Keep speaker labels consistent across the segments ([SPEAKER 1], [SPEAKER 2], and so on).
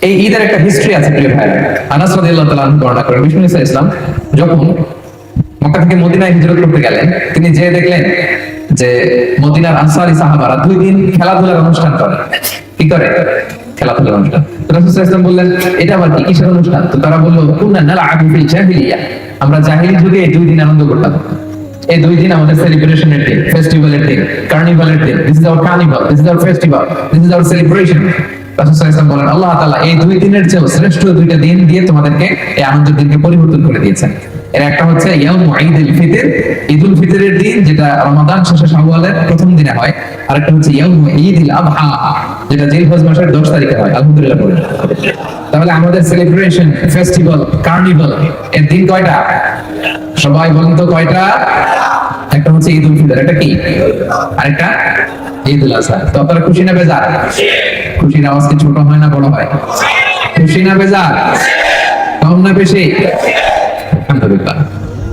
[SPEAKER 1] এই ঈদের একটা হিস্ট্রি আছে প্রিয় ভাই। আনাস রাদিয়াল্লাহু তাআলা আনহু বর্ণনা করেন, বিষ্ণু ইসা ইসলাম যখন মক্কা থেকে মদিনায় হিজরত করতে গেলেন, তিনি যে দেখলেন যে মদিনার আনসারী সাহাবারা 2 দিন খেলাধুলার অনুষ্ঠান করে। কি করে? খেলাধুলার অনুষ্ঠান। রাসূল সাল্লাল্লাহু আলাইহি ওয়াসাল্লাম বললেন, এটা আবার কি কিসের অনুষ্ঠান? তো তারা বলল, কুননা নালআবু ফিল জাহিলিয়া, আমরা জাহিলি যুগে এই 2 দিন আনন্দ করতাম। এই 2 দিন আমাদের সেলিব্রেশনের দিন, ফেস্টিভ্যালের দিন, কার্নিভালের দিন। This is our carnival, this is our festival, this is our celebration. রাসূল সাল্লাল্লাহু আলাইহি ওয়াসাল্লাম বলেন, আল্লাহ তাআলা এই 2 দিনের চেয়ে শ্রেষ্ঠ 2টা দিন দিয়ে তোমাদেরকে এই আনন্দের দিনকে পরিবর্তন করে দিয়েছেন। এর একটা হচ্ছে ইয়াউমু ঈদুল ফিতর, ঈদুল ফিতরের দিন, যেটা রমাদান শেষে শাওয়ালের প্রথম দিনে হয়। আর একটা হচ্ছে ইয়াউমু ঈদুল আযহা, যেটা জিলহজ মাসের 10 তারিখে হয়। আলহামদুলিল্লাহ বলেন। তাহলে আমাদের সেলিব্রেশন, ফেস্টিভ্যাল, কার্নিভাল এর দিন কয়টা? সবাই বলেন তো কয়টা? একটা হচ্ছে ঈদুল ফিতর, এটা কি? আরেকটা ঈদুল আযহা। তো আপনারা খুশি না বেজার? খুশির আওয়াজ কি ছোট হয় না বড় হয়? খুশি না বেজার? কম না বেশি? আলহামদুলিল্লাহ।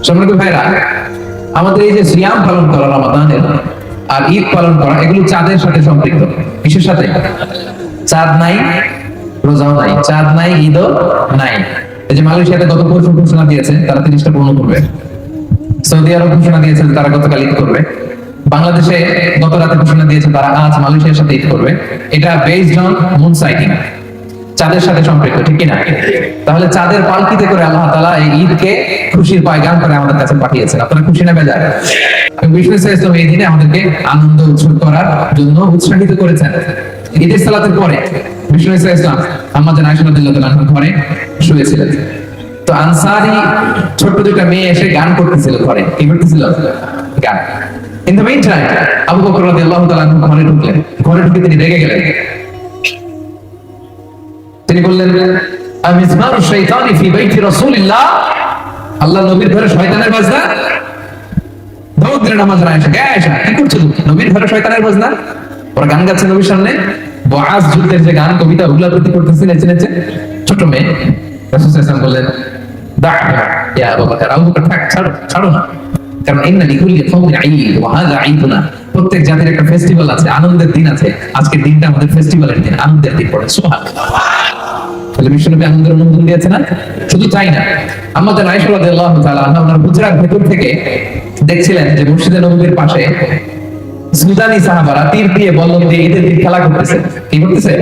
[SPEAKER 1] সম্মানিত ভাইরা, আমাদের এই যে সিয়াম পালন করা রমাদানের আর ঈদ পালন করা, এগুলো চাঁদের সাথে সম্পৃক্ত। কিসের সাথে? চাঁদ নাই রোজাও নাই, চাঁদ নাই ঈদও নাই। এই যে মালয়েশিয়াতে গত পরশু ঘোষণা দিয়েছে তারা 30টা পূর্ণ করবে। সৌদি আরব ঘোষণা দিয়েছে তারা গতকাল ঈদ করবে। বাংলাদেশে গত রাতে ঘোষণা দিয়েছে তারা আজ মালয়েশিয়ার সাথে ঈদ করবে। এটা বেসড অন মুন সাইটিং, চাঁদের সাথে সম্পৃক্ত, ঠিক কি না? তাহলে চাঁদের পালকিতে করে আল্লাহ তাআলা এই ঈদকে খুশির পয়গাম করে আমাদের কাছে পাঠিয়েছেন। আপনারা খুশি না বেজার? বিষ্ণু ইসলাম এই দিনে আমাদেরকে আনন্দ উৎসব করার জন্য উৎসাহিত করেছেন। ঈদের সালাতের পরে বিষ্ণু ইসলাম আম্মা জান আয়েশা রাদিয়াল্লাহু তাআলা আনহার ঘরে শুয়েছিলেন। তো আনসারী ছোট্ট 2টা মেয়ে এসে গান করতেছিল ঘরে। কি করতেছিল? গান। In the meantime Abu Bakr রাদিয়াল্লাহু তাআলা আনহু ঘরে ঢুকলেন। ঘরে ঢুকে তিনি রেগে গেলেন। তিনি বললেন, আমিজমারু শাইতানি ফি বাইতি রাসূলিল্লাহ, আল্লাহর নবীর ঘরে শয়তানের বাজনা। দাউদ নামাজ আয়েশা, আয়েশা কি করছো? নবীর ঘরে শয়তানের বাজনা? ওরা গান গাচ্ছে নবীর সামনে। বআস যুদ্ধের যে গান কবিতা ওগুলা প্রতি করতেছে নেচে নেচে ছোট মেয়ে। রাসূল সাল্লাল্লাহু আলাইহি ওয়াসাল্লাম বললেন, দা'হা ইয়া আবু বকর, আবু বকর থাক, ছাড়ো না। কারণ ইন্না লিকুল্লি কওমিন ঈদ ওয়া হাযা ঈদুনা, প্রত্যেক জাতির একটা ফেস্টিভ্যাল আছে, আনন্দের দিন আছে। আজকের দিনটা আমাদের ফেস্টিভ্যালের দিন, আনন্দের দিন। পড়ে সুবহানাল্লাহ। তাহলে বিশ্বনবী আনন্দের অনুমোদন দিয়েছে না? শুধু তাই না, আম্মা জান আয়েশা রাদিয়াল্লাহু তাআলা আনহা ওনার হুজরার ভেতর থেকে দেখছিলেন যে মসজিদে নববীর পাশে সুদানি সাহাবারা তীর দিয়ে বল্লম দিয়ে ঈদের দিন খেলা করতেছে। কি করতেছে?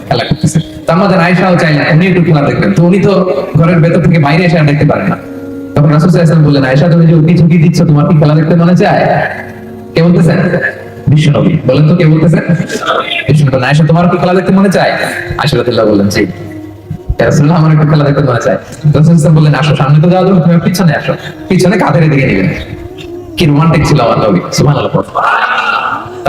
[SPEAKER 1] খেলা করতেছে। তো আম্মা জান আয়েশাও চাইলেন উনি একটু খেলা দেখবেন। তো উনি তো ঘরের ভেতর থেকে বাইরে এসে দেখতে পারেন না। তখন রাসূল সাল্লাল্লাহু আলাইহি ওয়াসাল্লাম বললেন, আয়েশা তুমি যে উকি ঝুঁকি দিচ্ছ, তোমার কি খেলা দেখতে মনে চায়? কে বলতেছেন? বিশ্বনবী। বলেন তো কে বলতেছেন? বিশ্বনবী। আয়েশা তোমার কি খেলা দেখতে মনে চায়? আয়েশা রাদিয়াল্লাহু বললেন, জি রাসূলুল্লাহ, আমার একটু খেলা দেখতে মনে চায়। রাসূল সাল্লাল্লাহু বললেন, আসো, সামনে তো যাওয়া যাবে, তুমি পিছনে আসো। পিছনে কাঁধের দিকে নেবেন। কি রোমান্টিক ছিল আমার নবী, সুবহানাল্লাহ।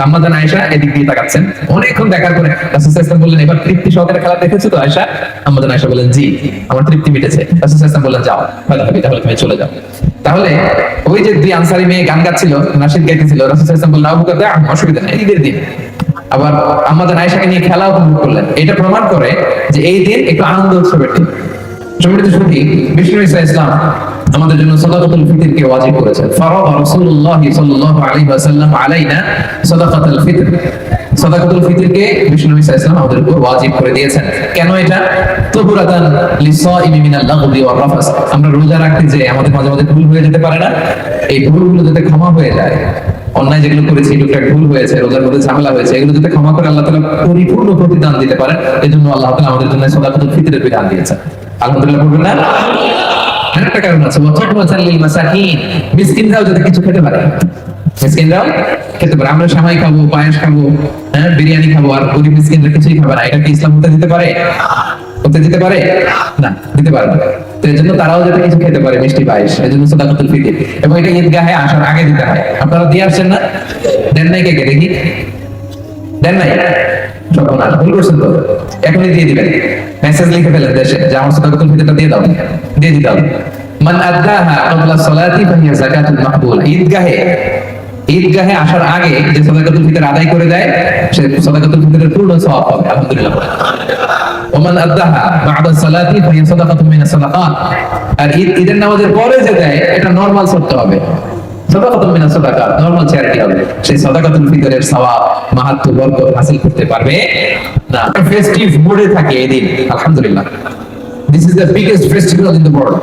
[SPEAKER 1] আম্মা জান আয়েশা এদিক দিয়ে তাকাচ্ছেন। অনেকক্ষণ দেখার পরে রাসূল সাল্লাল্লাহু আলাইহি ওয়াসাল্লাম বললেন, এবার তৃপ্তি সহকারে খেলা দেখেছো তো আয়েশা? আম্মা জান আয়েশা বললেন, জি আমার তৃপ্তি মিটেছে। রাসূল সাল্লাল্লাহু আলাইহি ওয়াসাল্লাম বললেন, যাও ভালো হবে, তাহলে তুমি চলে যাও। তাহলে ওই যে 2 আনসারী মেয়ে গান গাচ্ছিল, নাশিদ গাইতেছিল, রাসূল সাল্লাল্লাহু আলাইহি ওয়াসাল্লাম বললেন, আবু বকর দাও, অসুবিধা নেই, ঈদের দিন। আবার আম্মা জান আয়েশাকে নিয়ে খেলা উপভোগ করলেন। এটা প্রমাণ করে যে এই দিন একটু আনন্দ উৎসবের দিন। সম্মানিত সুধী, বিষ্ণু ইসলাম আমাদের জন্য সাদাকাতুল ফিতরকে ওয়াজিব করেছেন। ফারাদা রাসূলুল্লাহ সাল্লাল্লাহু আলাইহি ওয়াসাল্লাম আলাইনা সাদাকাতুল ফিতর, সাদাকাতুল ফিতরকে বিষ্ণু ইসলাম আমাদের উপর ওয়াজিব করে দিয়েছেন। কেন এটা? তুবরাতান লিসাইমি মিনাল লাগবি ওয়ার রাফাস, আমরা রোজা রাখতে যে আমাদের মাঝে মাঝে ভুল হয়ে যেতে পারে না, এই ভুলগুলো যাতে ক্ষমা হয়ে যায়। অন্যায় যেগুলো করেছি, টুকটাক ভুল হয়েছে, রোজার মধ্যে ঝামেলা হয়েছে, এগুলো যাতে ক্ষমা করে আল্লাহ তাআলা পরিপূর্ণ প্রতিদান দিতে পারেন, এজন্য আল্লাহ তাআলা আমাদের জন্য সাদাকাতুল ফিতরের বিধান দিয়েছেন। আলহামদুলিল্লাহ বলবেন না? আরেকটা কারণ আছে, ওয়াতাকুমাতাল লিল মাসাকিন, মিসকিনরাও যাতে কিছু খেতে পারে। মিসকিনরাও খেতে পারে। আমরা সামাই খাবো, পায়েস খাবো, বিরিয়ানি খাবো, আর গরিব মিসকিনরা কিছুই খাবে না। এটা কি ইসলাম হতে দিতে পারে? হতে দিতে পারে না, দিতে পারে না। তো এজন্য তারাও যাতে কিছু খেতে পারে, মিষ্টি পায়েস, এজন্য সাদাকাতুল ফিতর। এবং এটা ঈদগাহে আসার আগে দিতে হয়। আপনারা দিয়ে আসছেন না? দেন নাই কে কে? দেখি দেন নাই? সর্বনাশ, ভুল করছেন তো, এখনই দিয়ে দিবেন। মেসেজ লিখে ফেলেন দেশে যে আমার সাদাকাতুল ফিতরটা দিয়ে দাও, দিয়ে দিতে হবে। মান আদাহা ক্বাবলা সালাতি ফাহিয়া যাকাতুল মাকবুলা, ঈদগাহে আসার আগে যে সাদাকাতুল ফিতর আদায় করে দেয়, সে সাদাকাতুল ফিতরের পূর্ণ সওয়াব পাবে। আলহামদুলিল্লাহ। ওমান আদাহা বা'দা সালাতি ফাহিয়া সাদাকাতুম মিনাস সাদাকাত, আর ঈদের নামাজের পরে যে দেয় এটা নরমাল সত্য হবে। সাদাকাতুন মিনাস সাদাকাত, নরমাল চ্যারিটি হবে, সেই সাদাকাতুল ফিতরের সওয়াব, মাহাত্ম্য, বরকত হাসিল করতে পারবে না। ফেস্টিভ মুডে থাকে এই দিন, আলহামদুলিল্লাহ। This is the biggest festival in the world.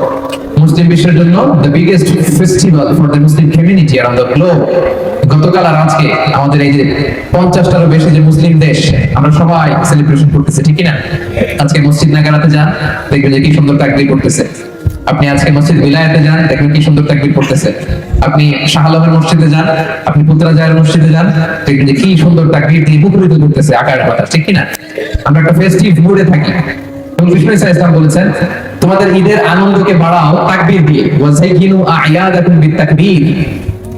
[SPEAKER 1] মুসলিম বিশ্বের জন্য the biggest festival for the Muslim community around the globe. গতকাল আর আজকে আমাদের এই যে 50টারও বেশি যে মুসলিম দেশ, আমরা সবাই সেলিব্রেশন করতেছি, ঠিক না? আজকে মসজিদ নাগারাতে যান, দেখবেন যে কি সুন্দর তাকবীর করতেছে। আপনি আজকে মসজিদ বিলায়াতে যান, দেখবেন কি সুন্দর তাকবীর করতেছে। আপনি শাহ আলমের মসজিদে যান, আপনি পুত্রাজায়ের মসজিদে যান, দেখবেন যে কি সুন্দর তাকবীর দিয়ে মুখরিত করতেছে আকাশ বাতাস, ঠিক না? আমরা একটা ফেস্টিভ মুডে থাকি। এবং বিষ্ণু ইসলাম বলেছেন, তোমাদের ঈদের আনন্দকে বাড়াও তাকবীর দিয়ে, ওয়াযাইয়িনু আ'য়াদাকুম বিতাকবীর,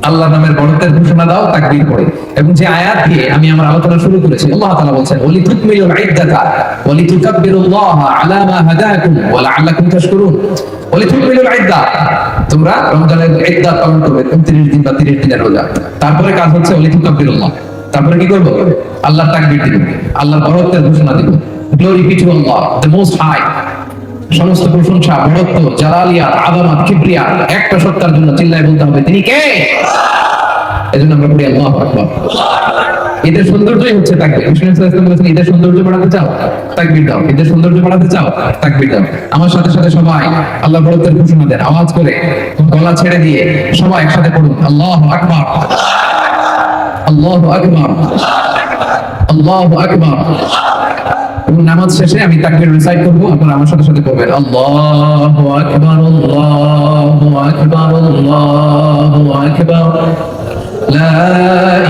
[SPEAKER 1] আল্লাহর নামের বড়ত্বের ঘোষণা দাও তাকবীর করে। এবং যে আয়াত দিয়ে আমি আমার আলোচনা শুরু করেছি, আল্লাহ তাআলা বলেন, ওয়ালিতুকমিলুল ইদ্দাতা ওয়ালিতুকাব্বিরুল্লাহা আলা মা হাদাকুম ওয়া লাআল্লাকুম তাশকুরুন। ওয়ালিতুকমিলুল ইদ্দা, তোমরা রমজানের ইদ্দাত পালন করবে 29 দিন বা 30 দিনের রোজা। তারপরে কাজ হচ্ছে ওয়ালিতুকাব্বিরুল্লাহ, তারপরে কি করব? আল্লাহর তাকবীর দিব, আল্লাহর বড়ত্বের ঘোষণা দিব। Glory be to Allah, the Most High. সমস্ত প্রশংসা, বড়ত্ব, জালালিয়াত, আযামাত, কিবরিয়া একটা সত্তার জন্য, চিল্লায় বলতে হবে তিনি কে। এজন্য আমরা পড়ি আল্লাহু আকবার। এদের সৌন্দর্যই হচ্ছে তাকবীর। বিষ্ণু ইসলাম বলেছেন, এদের সৌন্দর্য বাড়াতে চাও, তাকবীর দাও। এদের সৌন্দর্য বাড়াতে চাও, তাকবীর দাও। আমার সাথে সাথে সবাই আল্লাহর বড়ত্বের ঘোষণা দেন, আওয়াজ করে, গলা ছেড়ে দিয়ে সবাই একসাথে পড়ুন, আল্লাহু আকবার, আল্লাহু আকবার, আল্লাহু আকবার। এবং নামাজ শেষে আমি তাকবীর রিসাইট করব, আপনারা আমার সাথে সাথে করবেন, আল্লাহু আকবার, আল্লাহু আকবার, আল্লাহু আকবার, লা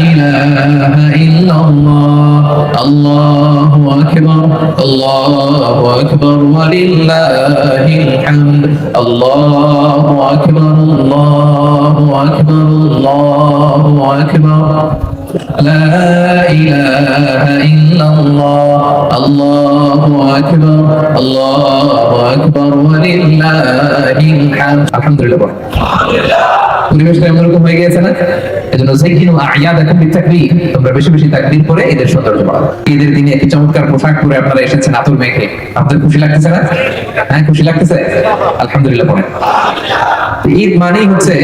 [SPEAKER 1] ইলাহা ইল্লাল্লাহ, আল্লাহু আকবার, আল্লাহু আকবার, ওয়া লিল্লাহিল হামদ, আল্লাহু আকবার, আল্লাহু আকবার, আল্লাহু আকবার, লা ইলাহা ইল্লাল্লাহ, আল্লাহু আকবার, আল্লাহু আকবার, ওয়া লিল্লাহিল হামদ। আলহামদুলিল্লাহ। পরিবেশটা এরকম হয়ে গেছে না? এজন্য যাইয়িনু আ'য়াদাকুম বিতাকবীর, তোমরা বেশি বেশি তাকবীর করে ঈদের সৌন্দর্য বাড়াও। ঈদের দিনে কি চমৎকার পোশাক পরে আপনারা এসেছেন আতর মেখে, আপনাদের খুশি লাগতেছে না? হ্যাঁ, খুশি লাগতেছে? আলহামদুলিল্লাহ পড়েন। ঈদ মানেই হচ্ছে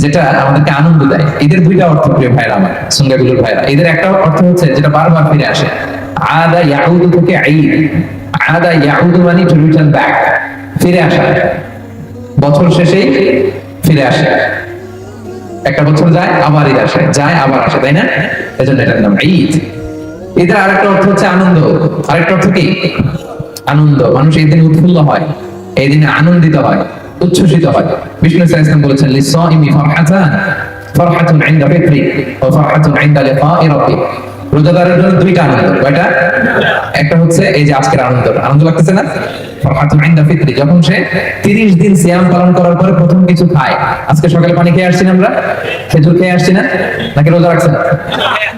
[SPEAKER 1] যেটা আমাদেরকে আনন্দ দেয়। ঈদের দুইটা অর্থ, প্রিয় ভাইরা আমার, সুন্নাহগুলোর ভাইরা। ঈদের একটা অর্থ হচ্ছে যেটা বারবার ফিরে আসে, আদা ইয়াউদু থেকে ঈদ। আদা ইয়াউদু মানে টু রিটার্ন ব্যাক, ফিরে আসা। বছর শেষেই ফিরে আসে, একটা বছর যায় আবার ঈদ আসে, যায় আবার আসে, তাই না? এজন্য এটার নাম ঈদ। ঈদের আরেকটা অর্থ হচ্ছে আনন্দ। আরেকটা অর্থ কি? আনন্দ। মানুষ এই দিনে উৎফুল্ল হয়, এই দিনে আনন্দিত হয়, উচ্ছ্বসিত হয়। বিষ্ণু ইসলাম বলেছেন, লিসাইমি ফারহাতান, ফারহাতুন ইনদা ফিত্রি ওয়া ফারহাতুন ইনদা লিকাই রাব্বি। রোজাদারের জন্য দুইটা আনন্দ। কয়টা? একটা হচ্ছে এই যে আজকের আনন্দ, আনন্দ লাগতেছে না? ফারহাতুন ইনদা ফিত্রি, যখন সে 30 দিন সিয়াম পালন করার পরে প্রথম কিছু খায়। আজকে সকালে পানি খেয়ে আসছি না আমরা, খেজুর খেয়ে আসছি না? নাকি রোজা রাখছেন?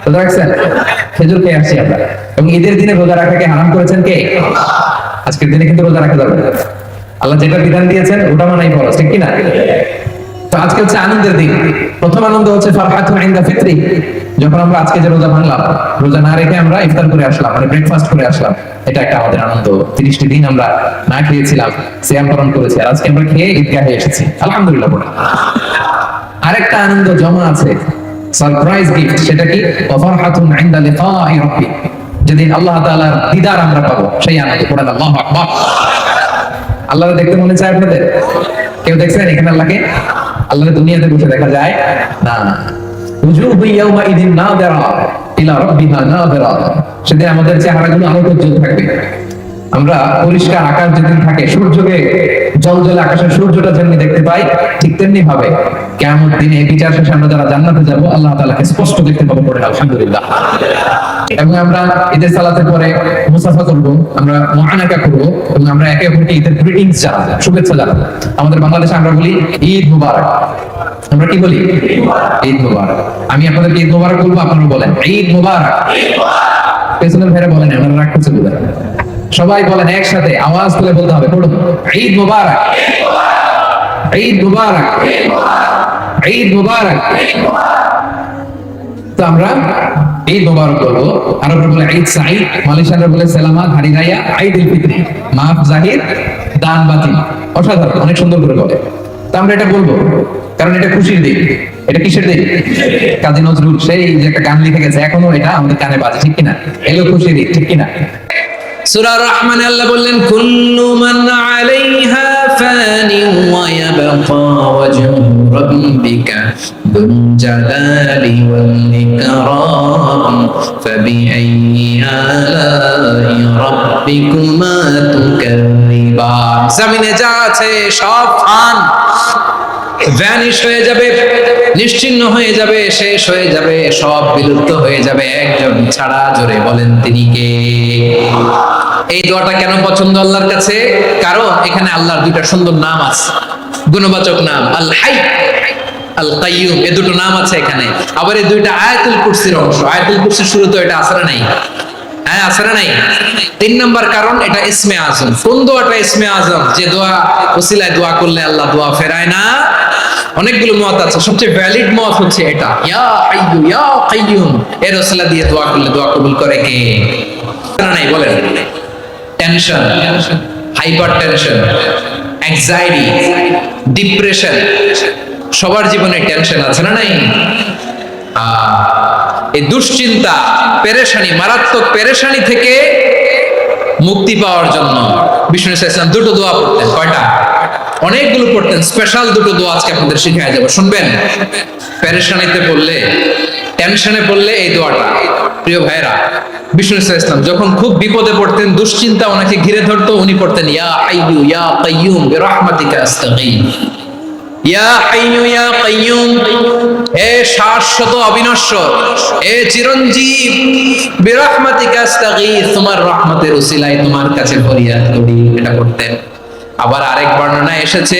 [SPEAKER 1] রোজা রাখছেন? খেজুর খেয়ে আসছি আমরা। এবং ঈদের দিনে রোজা রাখাকে হারাম করেছেন কে? আজকের দিনে কিন্তু রোজা রাখা যাবে না। আল্লাহ যেটা বিধান দিয়েছেন ওটা মানাই ফরজ, ঠিক কি না? তো আজকে হচ্ছে আনন্দের দিন। প্রথম আনন্দ হচ্ছে ফারহাতুন ইনদা ফিত্রি, যখন আমরা আজকে যে রোজা ভাঙলাম, রোজা না রেখে আমরা ইফতার করে আসলাম, মানে ব্রেকফাস্ট করে আসলাম, এটা একটা আমাদের আনন্দ। 30টি দিন আমরা না খেয়েছিলাম, সিয়াম পালন করেছি, আর আজকে আমরা খেয়ে ঈদগাহে এসেছি, আলহামদুলিল্লাহ বলে। আরেকটা আনন্দ জমা আছে, সারপ্রাইজ গিফট। সেটা কি? ওয়া ফারহাতুন ইনদা লিকাই রাব্বি, যেদিন আল্লাহ তাআলার দিদার আমরা পাবো, সেই আনন্দ। পড়েন আল্লাহু আকবার। আল্লাহকে দেখতে মনে চায় আপনাদের? কেউ দেখছেন এখানে আল্লাহকে? আল্লাহকে দুনিয়াতে বসে দেখা যায় না। উজুহু ইয়াউমাইদিন নাযিরা ইলা রাব্বিহা নাযিরা, সেদিন আমাদের চেহারাগুলো আলোকোজ্জ্বল থাকবে। আমরা পরিষ্কার আকাশ যেদিন থাকে, সূর্যকে জলজলে আকাশের সূর্যটা যেমনি দেখতে পাই, ঠিক তেমনি ভাবে কিয়ামত দিনে বিচার শেষে আমরা যারা জান্নাতে যাব, আল্লাহ তাআলাকে স্পষ্ট দেখতে পাবো। পড়ে আলহামদুলিল্লাহ। এবং আমরা ঈদের সালাতের পরে মুসাফা করব, আমরা মুআনাকা করব, এবং আমরা একে অপরকে ঈদের গ্রিটিংস জানাবো, শুভেচ্ছা জানাবো। আমাদের বাংলাদেশে আমরা বলি ঈদ মুবারক। আমরা কি বলি? ঈদ মুবারক। আমি আপনাদেরকে ঈদ মুবারক বলবো, আপনারা বলেন ঈদ মুবারক। পেছনের ভাইরা বলেন, আমরা রাগ করছি বুঝা। সবাই বলেন একসাথে, আওয়াজ তুলে বলতে হবে, পড়ুন ঈদ মুবারক, ঈদ মুবারক, ঈদ মুবারক। তো আমরা ঈদ মুবারক বলবো। আরবরা বলে ঈদ সাঈদ, মালয়েশিয়ানরা বলে সালামাত, হারি রায়া, ঈদুল ফিতর, মাফ জাহির, দান বাতিল। অসাধারণ, অনেক সুন্দর করে বলে। তা আমরা এটা বলবো, কারণ এটা খুশির দিক। এটা কিসের দিক? কাজী নজরুল সেই যে একটা গান লিখে গেছে, এখনো এটা আমাদের কানে বাজে, ঠিক কিনা? এলো খুশির দিক, ঠিক কিনা? সূরা রহমানে আল্লাহ বললেন, কুল্লু মান আলাইহা ফানি ওয়া ইয়াবকা ওয়াজহু রাব্বিকা যুল জালালি ওয়াল ইকরাম ফাবিআইয়ি আলাই রাব্বিকুমা তুকাযিবান। জমিনে যা আছে সব ফান, ভ্যানিশ হয়ে যাবে, নিশ্চিহ্ন হয়ে যাবে, শেষ হয়ে যাবে, সব বিলুপ্ত হয়ে যাবে, একজন ছাড়া। জোরে বলেন তিনি কে? এই দোয়াটা কেন পছন্দ আল্লাহর কাছে? কারণ এখানে আল্লাহর দুইটা সুন্দর নাম আছে, গুণবাচক নাম, আল হাই, আল কাইয়ুম, এই দুটো নাম আছে এখানে। আবার এই দুইটা আয়াতুল কুরসির অংশ। আয়াতুল কুরসির শুরুতে এটা আছে না নাই? হ্যাঁ, আছে না নাই? 3 নাম্বার কারণ, এটা ইসমে আজম। কোন দোয়াটা ইসমে আজম? যে দোয়া ওসিলায় দোয়া করলে আল্লাহ দোয়া ফেরায় না। অনেকগুলো মত আছে, সবচেয়ে ভ্যালিড মত হচ্ছে এটা, ইয়া হাইয়ু ইয়া কাইয়ুম। এর ওসিলা দিয়ে দোয়া করলে দোয়া কবুল করে কে? না নাই বলেন? Tension, hyper tension, anxiety, depression, সবার জীবনে টেনশন আছে না নাই? এই দুশ্চিন্তা, পেরেশানি, মারাত্মক পেরেশানি থেকে মুক্তি পাওয়ার জন্য বিষ্ণু ইসলাম দুটো দোয়া পড়তেন। কয়টা? অনেকগুলো পড়তেন। স্পেশাল দুটো দোয়া আজকে আপনাদের শিখায় যাব, শুনবেন? পেরেশানিতে পড়লে, টেনশনে পড়লে এই দোয়াটা। প্রিয় ভাইরা, বিষ্ণু ইসলাম যখন খুব বিপদে পড়তেন, দুশ্চিন্তা ওনাকে ঘিরে ধরতো, উনি পড়তেন, ইয়া হাইয়ু ইয়া কাইয়ুম বিরহমাতিকা আস্তাগীথ। ইয়া হাইয়ু ইয়া কাইয়ুম, হে শাশ্বত অবিনশ্বর, হে চিরঞ্জীব, বিরহমাতিকা আস্তাগীথ, তোমার রহমতের উসিলায় তোমার কাছে ফরিয়াদ করি। এটা করতেন। আবার আরেক বর্ণনায় এসেছে,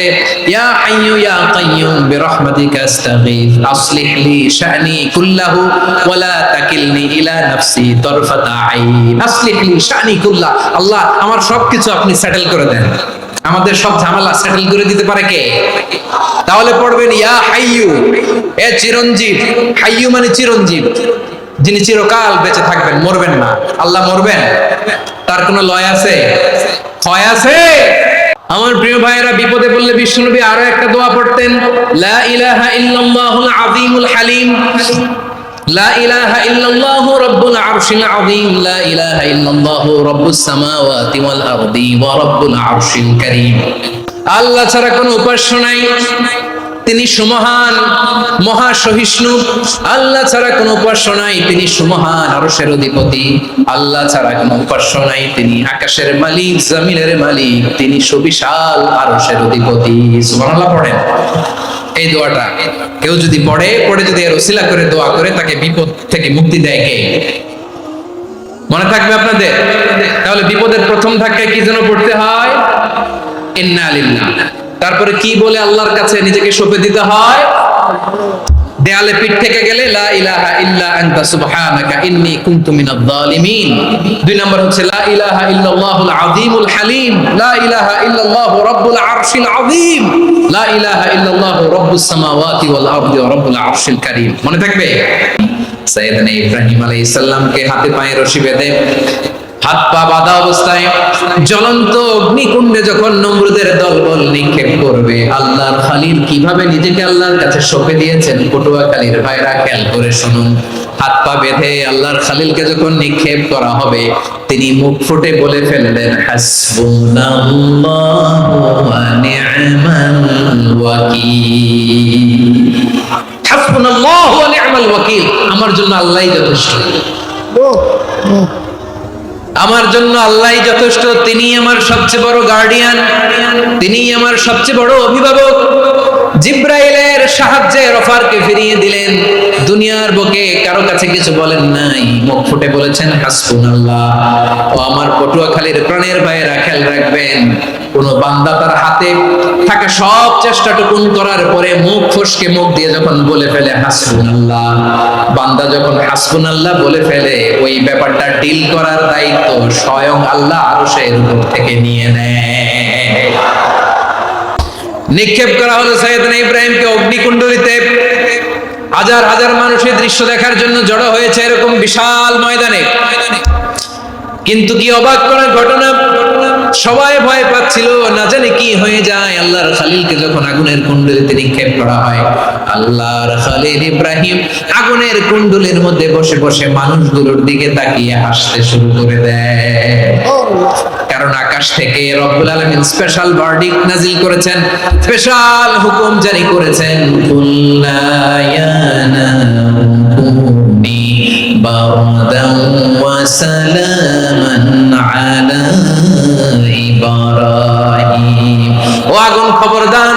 [SPEAKER 1] ইয়া হাইয়ু ইয়া কাইয়ুম বিরহমাতিকা আস্তাগীথ আসলিহ লি শা'নি কুল্লাহু ওয়া লা তাকিলনি ইলা নাফসি তারফাতা আইন। আসলিহ লি শা'নি কুল্লাহ, আল্লাহ আমার সবকিছু আপনি সেটেল করে দেন। আমাদের সব ঝামেলা সেটেল করে দিতে পারে কে? তাহলে পড়বেন, ইয়া হাইয়ু, এ চিরঞ্জীব। হাইয়ু মানে চিরঞ্জীব, যিনি চিরকাল বেঁচে থাকবেন, মরবেন না। আল্লাহ মরবেন? তার কোনো লয় আছে? ক্ষয় আছে? আমার প্রিয় ভাইয়েরা, বিপদে পড়লে বিশ্বনবী আরো একটা দোয়া পড়তেন, লা ইলাহা ইল্লাল্লাহুল আযীমুল হালিম, লা ইলাহা ইল্লাল্লাহু রাব্বুল আরশিল আযীম, লা ইলাহা ইল্লাল্লাহু রাব্বুস সামাওয়াতি ওয়াল আরদি ওয়া রাব্বুল আরশিল কারীম। আল্লাহ ছাড়া কোনো উপাস্য নাই, তিনি সুমহান, মহা সহিষ্ণু। আল্লাহ ছাড়া কোনো উপাস্য নাই, তিনি সুমহান, আরশের অধিপতি। আল্লাহ ছাড়া কোনো উপাস্য নাই, তিনি আকাশের মালিক, জমিনের মালিক, তিনি সুবিশাল, আরশের অধিপতি। সুবহানাল্লাহ পড়েন। এই দোয়াটা কেউ যদি পড়ে যদি এর ওসিলা করে দোয়া করে, তাকে বিপদ থেকে মুক্তি দেয় কে? মনে থাকবে আপনাদের? তাহলে বিপদের প্রথম ধাক্কায় কি যেন পড়তে হয়? ইন্না লিল্লাহ। তারপরে কি বলে আল্লাহর কাছে নিজেকে সঁপে দিতে হয়? দেয়ালে পিঠ থেকে গেলে, লা ইলাহা ইল্লা আনতা সুবহানাকা ইন্নী কুনতু মিনাজ জালিমিন। 2 নাম্বার হচ্ছে, লা ইলাহা ইল্লাল্লাহুল আযীমুল হালিম, লা ইলাহা ইল্লাল্লাহু রাব্বুল আরশিল আযীম, লা ইলাহা ইল্লাল্লাহু রাব্বুস সামাওয়াতি ওয়াল আরদি ওয়া রাব্বুল আরশিল কারীম। মনে থাকবে? সাইয়েদনা ইব্রাহিম আলাইহিস সালামকে হাতে পায়ে রশি বেঁধে, হাত পা বাঁধা অবস্থায় জ্বলন্ত অগ্নিকুণ্ডে যখন নমরুদের দলবল নিক্ষেপ করবে, আল্লাহর খলিল কিভাবে নিজেকে আল্লাহর কাছে সঁপে দিয়েছেন, পটুয়াখালীর ভাইরা খেয়াল করে শুনুন। হাত পা বেঁধে আল্লাহর খলিলকে যখন নিক্ষেপ করা হবে, তিনি মুখ ফুটে বলে ফেললেন, হাসবুনাল্লাহু ওয়া নি'মাল ওয়াকিল। হাসবুনাল্লাহু ওয়া নি'মাল ওয়াকিল, আমার জন্য আল্লাহই যথেষ্ট, আমার জন্য আল্লাহই যথেষ্ট। তিনি আমার সবচেয়ে বড় গার্ডিয়ান, তিনি আমার সবচেয়ে বড় অভিভাবক। জিব্রাইলের সাহায্যে রফারকে ফিরিয়ে দিলেন, দুনিয়ার বুকে কারো কাছে কিছু বলেন নাই, মুখ ফুটে বলেছেন হাসবুনাল্লাহ। ও আমার পটুয়াখালীর প্রাণের ভাইয়েরা, খেয়াল রাখবেন, কোন বান্দা তার হাতে থাকা সব চেষ্টাটুকুন করার পরে মুখ ফসকে মুখ দিয়ে যখন বলে ফেলে হাসবুনাল্লাহ, বান্দা যখন হাসবুনাল্লাহ বলে ফেলে, ওই ব্যাপারটা ডিল করার দায়িত্ব স্বয়ং আল্লাহ আরশের উপর থেকে নিয়ে নেয়। নিক্ষেপ করা হলো সাইয়েদনা ইব্রাহিমকে অগ্নিকুণ্ডলিতে। হাজার হাজার মানুষের দৃশ্য দেখার জন্য জড়ো হয়েছে এরকম বিশাল ময়দানে। কিন্তু কি অবাক করার ঘটনা, সবাই ভয় পাচ্ছিল, না জানে কি হয়ে যায়। আল্লাহর খলিলকে যখন আগুনের কুণ্ডলিতে নিক্ষেপ করা হয়, আল্লাহর খলিল ইব্রাহিম আগুনের কুণ্ডলের মধ্যে বসে বসে মানুষগুলোর দিকে তাকিয়ে হাসতে শুরু করে দেয়। কারণ আকাশ থেকে রব্বুল আলামিন স্পেশাল ভার্ডিক্ট নাজিল করেছেন, স্পেশাল হুকুম জারি করেছেন, কুল্লা ইয়া নারুকুনি বারদান ওয়া সালামান আলা ইব্রাহিম। ও আগুন খবরদার,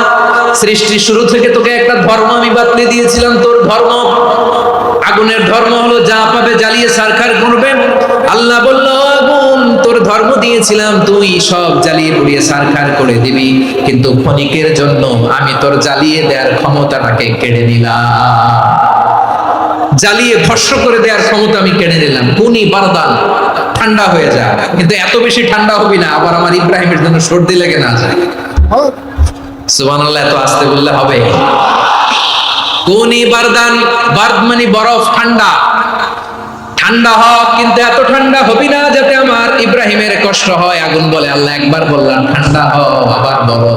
[SPEAKER 1] সৃষ্টির শুরু থেকে তোকে একটা ধর্ম আমি বাতলে দিয়েছিলাম, তোর ধর্ম আগুনের ধর্ম হলো যা পাবে জ্বালিয়ে সারখার করবে। আল্লাহ বলল, আগুন তোর ধর্ম দিয়েছিলাম, তুই সব জ্বালিয়ে পুড়িয়ে সারখার করে দিবি, কিন্তু ক্ষণিকের জন্য আমি তোর জ্বালিয়ে দেওয়ার ক্ষমতাটাকে কেড়ে নিলাম, জ্বালিয়ে ভস্ম করে দেওয়ার ক্ষমতা আমি কেড়ে নিলাম। কুনি বারদান, ঠান্ডা হয়ে যা। কিন্তু এত বেশি ঠান্ডা হবি না আবার আমার ইব্রাহিমের জন্য সর্দি লেগে না যায়। সুবহানাল্লাহ, এত আস্তে বললে হবে? কুনি বারদান, বারদ মানে বরফ, ঠান্ডা। ঠান্ডা হ, কিন্তু এত ঠান্ডা হবি না যাতে আমার ইব্রাহিমের কষ্ট হয়। আগুন বলে, আল্লাহ একবার বললাম ঠান্ডা হ, আবার বলো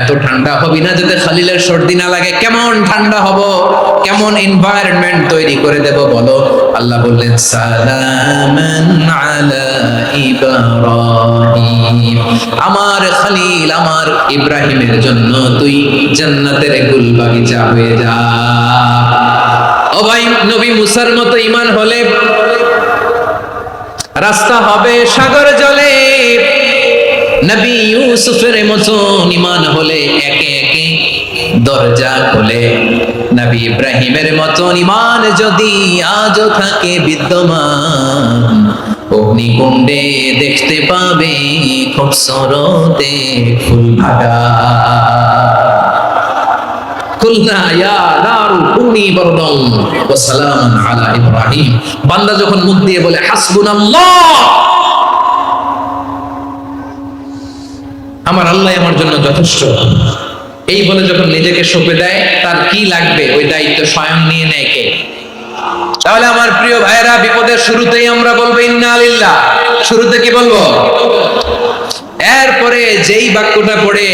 [SPEAKER 1] এত ঠান্ডা হবি না যাতে খলিলের সর্দি না লাগে। কেমন ঠান্ডা হব, কেমন এনভায়রনমেন্ট তৈরি করে দেব বলো? আল্লাহ বললেন, সালামান আলা ইব্রাহিম, আমার খলিল আমার ইব্রাহিমের জন্য তুই জান্নাতের গুল বাগিচা হয়ে যা। ও ভাই, নবী মুসার মতো ঈমান হলে রাস্তা হবে সাগর জলে, নবী ইউসুফের মতো ঈমান হলে একে একে দরজা খোলে। নবী ইব্রাহিমের মতো ঈমান যদি আজও থাকে বিদ্যমান, অগ্নিকুণ্ডে দেখতে পাবে খুবসুরতে ফুল ভাগা। কুলনা ইয়া নারু কুনি বারদান ওয়া সালামান আলা ইব্রাহিম। বান্দা যখন মুখ দিয়ে বলে হাসবুনাল্লাহ, আমার আল্লাহ আমার জন্য যথেষ্ট, এই বলে যখন নিজেকে সঁপে দেয়, তার কি লাগবে ওই দায়িত্ব স্বয়ং নিয়ে নেয় কে? তাহলে আমার প্রিয় ভাইরা, বিপদের শুরুতেই আমরা বলবো ইন্না লিল্লাহ। শুরুতে কি বলবো? এরপরে যেই বাক্যটা পড়ে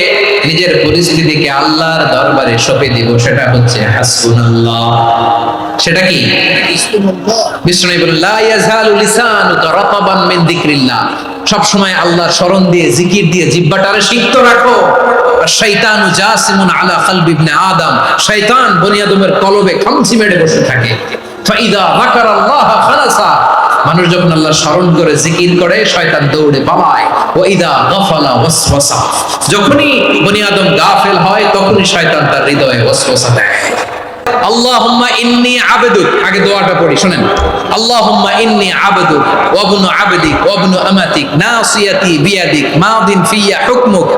[SPEAKER 1] নিজের পরিস্থিতিকে আল্লাহর দরবারে সঁপে দিব, সেটা হচ্ছে হাসবুনাল্লাহ। সেটা কি? বিষ্ণু বলেন, লা ইয়াজালু লিসানুকা রাতাবান মিন যিকরিল্লাহ, সব সময় আল্লাহর স্মরণ দিয়ে, জিকির দিয়ে জিহ্বাটারে সিক্ত রাখো। শাইতানু জাসিমুন আলা কলবি ইবনে আদম, শয়তান বনি আদমের কলবে খামচি মেরে বসে থাকে। ফাইদা যাকারাল্লাহ খালাসা, মানুষ যখন আল্লাহর স্মরণ করে জিকির করে, শয়তান দৌড়ে পালায়। ওয়া ইদা গাফালা ওয়াসওয়াসা, যখনই বনি আদম গাফেল হয় তখনই শয়তান তার হৃদয়ে ওয়াসওয়াসা দেয়। আল্লাহুম্মা ইন্নী আবদুক, আগে দোয়াটা পড়ি শুনেন। আল্লাহুম্মা ইন্নী আবদুক ওয়া ইবনু আবদিক ওয়া ইবনু আমাতিক, নাসিয়াতি বিয়াদিক, মাদিন ফিয়া হুকমুক,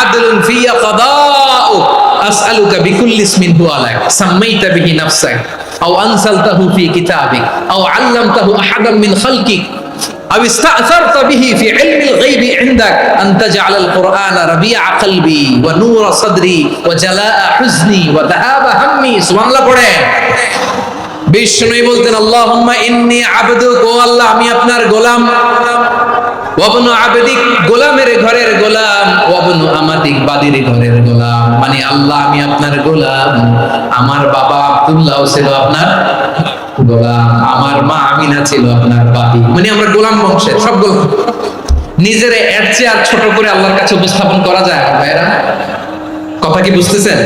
[SPEAKER 1] আদলুন ফিয়া কাদাউক, আসআলুকা বিকুল্লি ইসমিন হুয়া লাক সাম্মাইতা বিহি নাফসাক আও আনসালতাহু ফি কিতাবিক আও আল্লামতাহু আহাদাম মিন খালকিক أو استأثرت به في علم الغيب عندك أن تجعل القرآن ربيع قلبي ونور صدري وجلاء حزني وذهاب همي। سبحان الله পড়ে। বিষ্ণু বলতেন, আল্লাহুম্মা ইন্নী আবদুক, ও আল্লাহ আমি আপনার গোলাম, ওয়াবনু আবদিক, গোলামের ঘরের গোলাম, ওয়াবনু আমাতিক, বাদির ঘরের গোলাম। মানে আল্লাহ আমি আপনার গোলাম, আমার বাবা আব্দুল্লাহ ছিল আপনার গোলাম, আমার মা আমিনা ছিল আপনার বাদী। মানে আমরা গোলাম বংশের সব গোলাম। নিজের এর চেয়ে আর ছোট করে আল্লাহর কাছে উপস্থাপন করা যায় ভাইরা? কথা কি বুঝতেছেন?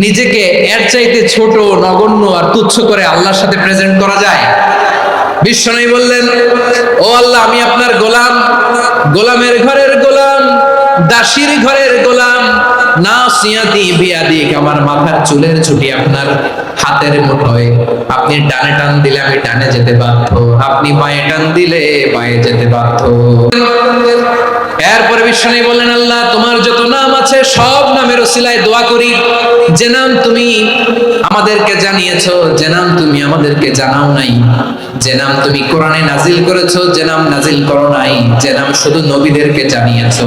[SPEAKER 1] নিজেকে এর চাইতে ছোট, নগণ্য আর তুচ্ছ করে আল্লাহর সাথে প্রেজেন্ট করা যায়? বিষ্ণু বললেন, ও আল্লাহ আমি আপনার গোলাম, গোলামের ঘরের গোলাম, দাসীর ঘরের গোলাম, নাসিয়াতি বিয়াদিক, আমার মাথার চুলের ছুটি আপনার হাতের মুঠোয়। আপনি ডানে টান দিলে আমি ডানে যেতে বাধ্য, আপনি বাঁয়ে টান দিলে বাঁয়ে যেতে বাধ্য। এরপরে বিষ্ণু বললেন, আল্লাহ তোমার যত নাম আছে সব নামের ওসিলায় দোয়া করি, যে নাম তুমি আমাদেরকে জানিয়েছো, যে নাম তুমি আমাদেরকে জানাও নাই, যে নাম তুমি কোরআনে নাজিল করেছো, যে নাম নাজিল করো নাই, যে নাম শুধু নবীদেরকে জানিয়েছো।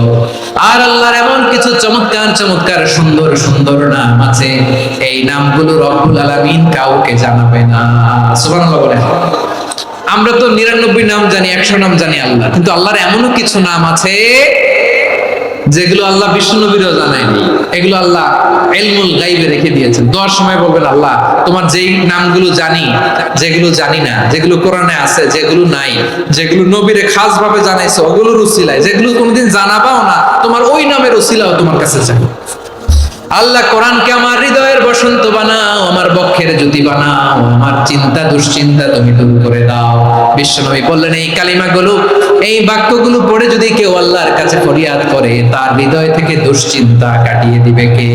[SPEAKER 1] আর আল্লাহর এমন কিছু চমৎকার চমৎকার সুন্দর সুন্দর নাম আছে, এই নামগুলো রব্বুল আলামিন কাউকে জানাবে না। সুবহানাল্লাহ বলেন। আমরা তো 99 নাম জানি, 100 নাম জানি আল্লাহ, কিন্তু আল্লাহর এমনও কিছু নাম আছে
[SPEAKER 2] যেগুলো আল্লাহ বিষ্ণু নবীরও জানায়নি, এগুলো আল্লাহ ইলমুল গায়বে রেখে দিয়েছেন। দোয়ার সময় বলবেন, আল্লাহ তোমার যেই নামগুলো জানি, যেগুলো জানি না, যেগুলো কোরআনে আছে, যেগুলো নাই, যেগুলো নবীরে খাস ভাবে জানাইছো ওগুলোর উসিলায়, যেগুলো কোনোদিন জানাবাও না তোমার ওই নামের উসিলাও তোমার কাছে চাই। আল্লাহ কোরআনকে আমার হৃদয়ের বসন্ত বানাও, আমার বক্ষের জ্যোতি বানাও, আমার চিন্তা দুশ্চিন্তা তুমি দূর করে দাও। বিশ্বনবী বললেন, এই কালিমাগুলো, এই বাক্যগুলো পড়ে যদি কেউ আল্লাহর কাছে ফরিয়াদ করে, তার হৃদয় থেকে দুশ্চিন্তা কাটিয়ে দিবে কে?